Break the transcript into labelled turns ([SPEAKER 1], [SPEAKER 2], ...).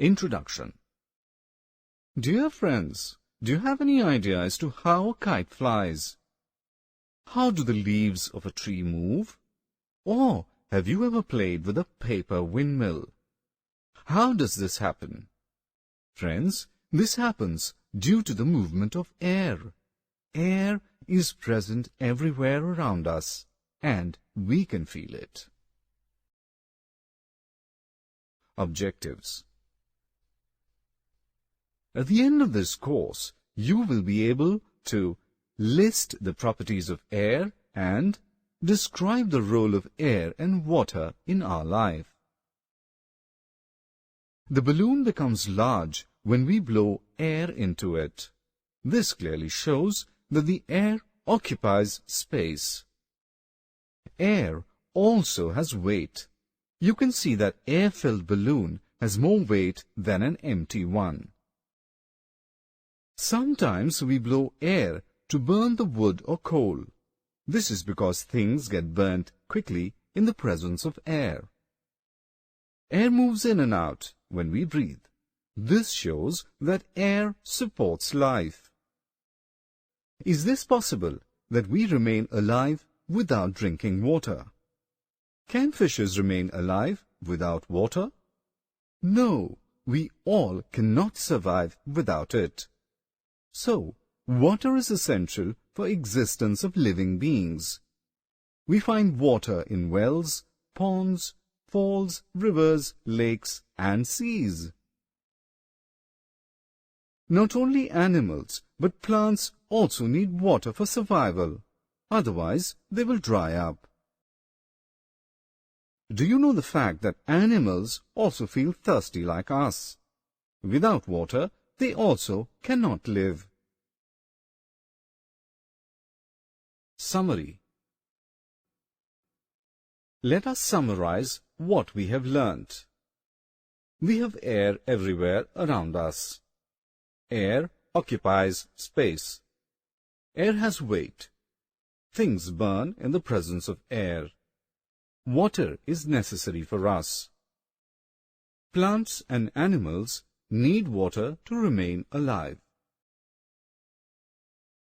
[SPEAKER 1] Introduction. Dear friends, do you have any idea as to how a kite flies? How do the leaves of a tree move? Or have you ever played with a paper windmill? How does this happen? Friends, this happens due to the movement of air. Air is present everywhere around us, and we can feel it. Objectives. At the end of this course, you will be able to list the properties of air and describe the role of air and water in our life. The balloon becomes large when we blow air into it. This clearly shows that the air occupies space. Air also has weight. You can see that air-filled balloon has more weight than an empty one. Sometimes we blow air to burn the wood or coal. This is because things get burnt quickly in the presence of air. Air moves in and out when we breathe. This shows that air supports life. Is this possible, that we remain alive without drinking water? Can fishes remain alive without water? No, we all cannot survive without it. So, water is essential for existence of living beings. We find water in wells, ponds, falls, rivers, lakes, and seas. Not only animals, but plants also need water for survival. Otherwise, they will dry up. Do you know the fact that animals also feel thirsty like us? Without water, they also cannot live. Summary. Let us summarize what we have learnt. We have air everywhere around us. Air occupies space. Air has weight. Things burn in the presence of air. Water is necessary for us. Plants and animals need water to remain alive.